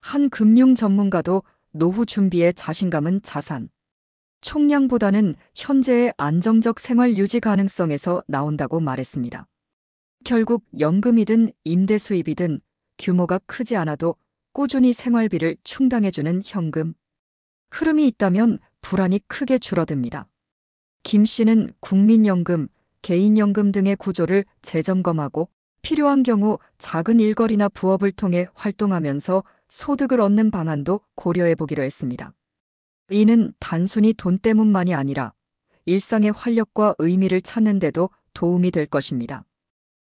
한 금융 전문가도 노후 준비의 자신감은 자산, 총량보다는 현재의 안정적 생활 유지 가능성에서 나온다고 말했습니다. 결국 연금이든 임대 수입이든 규모가 크지 않아도 꾸준히 생활비를 충당해주는 현금 흐름이 있다면 불안이 크게 줄어듭니다. 김 씨는 국민연금, 개인연금 등의 구조를 재점검하고 필요한 경우 작은 일거리나 부업을 통해 활동하면서 소득을 얻는 방안도 고려해 보기로 했습니다. 이는 단순히 돈 때문만이 아니라 일상의 활력과 의미를 찾는 데도 도움이 될 것입니다.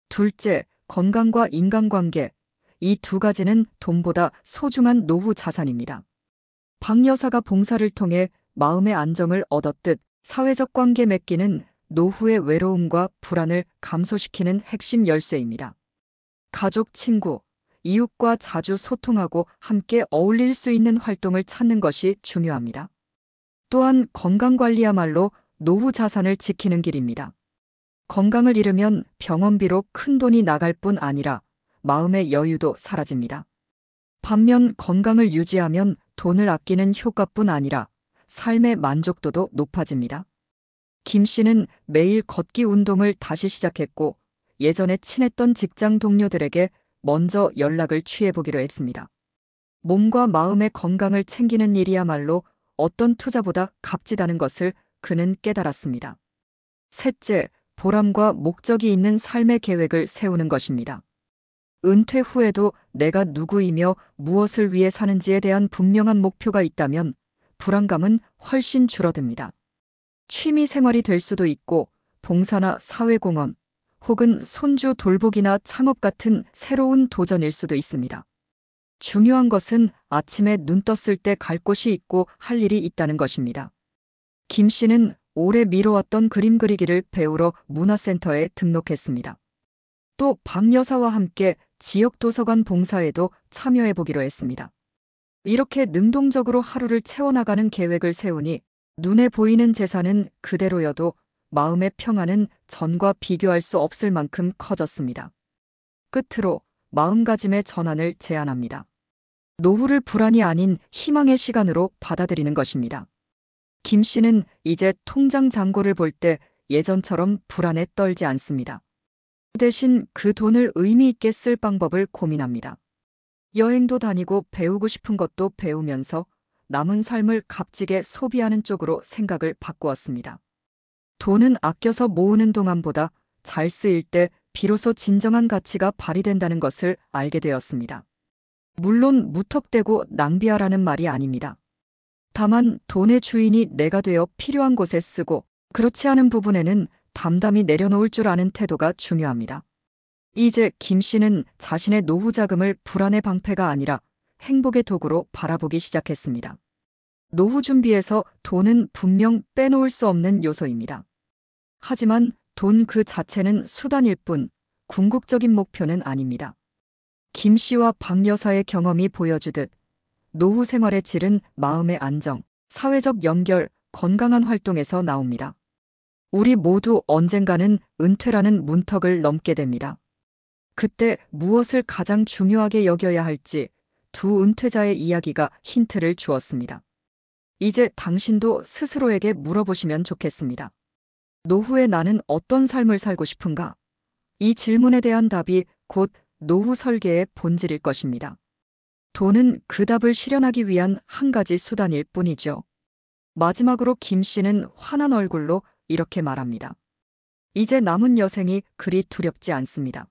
둘째, 건강과 인간관계. 이 두 가지는 돈보다 소중한 노후 자산입니다. 박 여사가 봉사를 통해 마음의 안정을 얻었듯 사회적 관계 맺기는 노후의 외로움과 불안을 감소시키는 핵심 열쇠입니다. 가족, 친구, 이웃과 자주 소통하고 함께 어울릴 수 있는 활동을 찾는 것이 중요합니다. 또한 건강관리야말로 노후 자산을 지키는 길입니다. 건강을 잃으면 병원비로 큰 돈이 나갈 뿐 아니라 마음의 여유도 사라집니다. 반면 건강을 유지하면 돈을 아끼는 효과뿐 아니라 삶의 만족도도 높아집니다. 김 씨는 매일 걷기 운동을 다시 시작했고 예전에 친했던 직장 동료들에게 먼저 연락을 취해보기로 했습니다. 몸과 마음의 건강을 챙기는 일이야말로 어떤 투자보다 값지다는 것을 그는 깨달았습니다. 셋째, 보람과 목적이 있는 삶의 계획을 세우는 것입니다. 은퇴 후에도 내가 누구이며 무엇을 위해 사는지에 대한 분명한 목표가 있다면 불안감은 훨씬 줄어듭니다. 취미 생활이 될 수도 있고 봉사나 사회공헌 혹은 손주 돌보기나 창업 같은 새로운 도전일 수도 있습니다. 중요한 것은 아침에 눈 떴을 때 갈 곳이 있고 할 일이 있다는 것입니다. 김 씨는 오래 미뤄왔던 그림 그리기를 배우러 문화센터에 등록했습니다. 또 박 여사와 함께 지역 도서관 봉사에도 참여해보기로 했습니다. 이렇게 능동적으로 하루를 채워나가는 계획을 세우니 눈에 보이는 재산은 그대로여도 마음의 평안은 전과 비교할 수 없을 만큼 커졌습니다. 끝으로 마음가짐의 전환을 제안합니다. 노후를 불안이 아닌 희망의 시간으로 받아들이는 것입니다. 김 씨는 이제 통장 잔고를 볼 때 예전처럼 불안에 떨지 않습니다. 대신 그 돈을 의미 있게 쓸 방법을 고민합니다. 여행도 다니고 배우고 싶은 것도 배우면서 남은 삶을 값지게 소비하는 쪽으로 생각을 바꾸었습니다. 돈은 아껴서 모으는 동안보다 잘 쓰일 때 비로소 진정한 가치가 발휘된다는 것을 알게 되었습니다. 물론 무턱대고 낭비하라는 말이 아닙니다. 다만 돈의 주인이 내가 되어 필요한 곳에 쓰고 그렇지 않은 부분에는 담담히 내려놓을 줄 아는 태도가 중요합니다. 이제 김 씨는 자신의 노후 자금을 불안의 방패가 아니라 행복의 도구로 바라보기 시작했습니다. 노후 준비에서 돈은 분명 빼놓을 수 없는 요소입니다. 하지만 돈 그 자체는 수단일 뿐 궁극적인 목표는 아닙니다. 김 씨와 박 여사의 경험이 보여주듯 노후 생활의 질은 마음의 안정, 사회적 연결, 건강한 활동에서 나옵니다. 우리 모두 언젠가는 은퇴라는 문턱을 넘게 됩니다. 그때 무엇을 가장 중요하게 여겨야 할지 두 은퇴자의 이야기가 힌트를 주었습니다. 이제 당신도 스스로에게 물어보시면 좋겠습니다. 노후에 나는 어떤 삶을 살고 싶은가? 이 질문에 대한 답이 곧 노후 설계의 본질일 것입니다. 돈은 그 답을 실현하기 위한 한 가지 수단일 뿐이죠. 마지막으로 김 씨는 환한 얼굴로 이렇게 말합니다. 이제 남은 여생이 그리 두렵지 않습니다.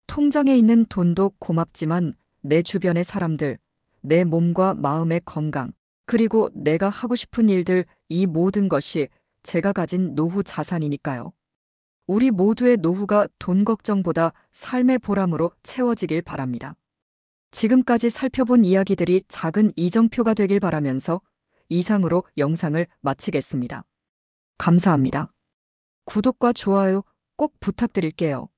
통장에 있는 돈도 고맙지만 내 주변의 사람들, 내 몸과 마음의 건강, 그리고 내가 하고 싶은 일들, 이 모든 것이 제가 가진 노후 자산이니까요. 우리 모두의 노후가 돈 걱정보다 삶의 보람으로 채워지길 바랍니다. 지금까지 살펴본 이야기들이 작은 이정표가 되길 바라면서 이상으로 영상을 마치겠습니다. 감사합니다. 구독과 좋아요 꼭 부탁드릴게요.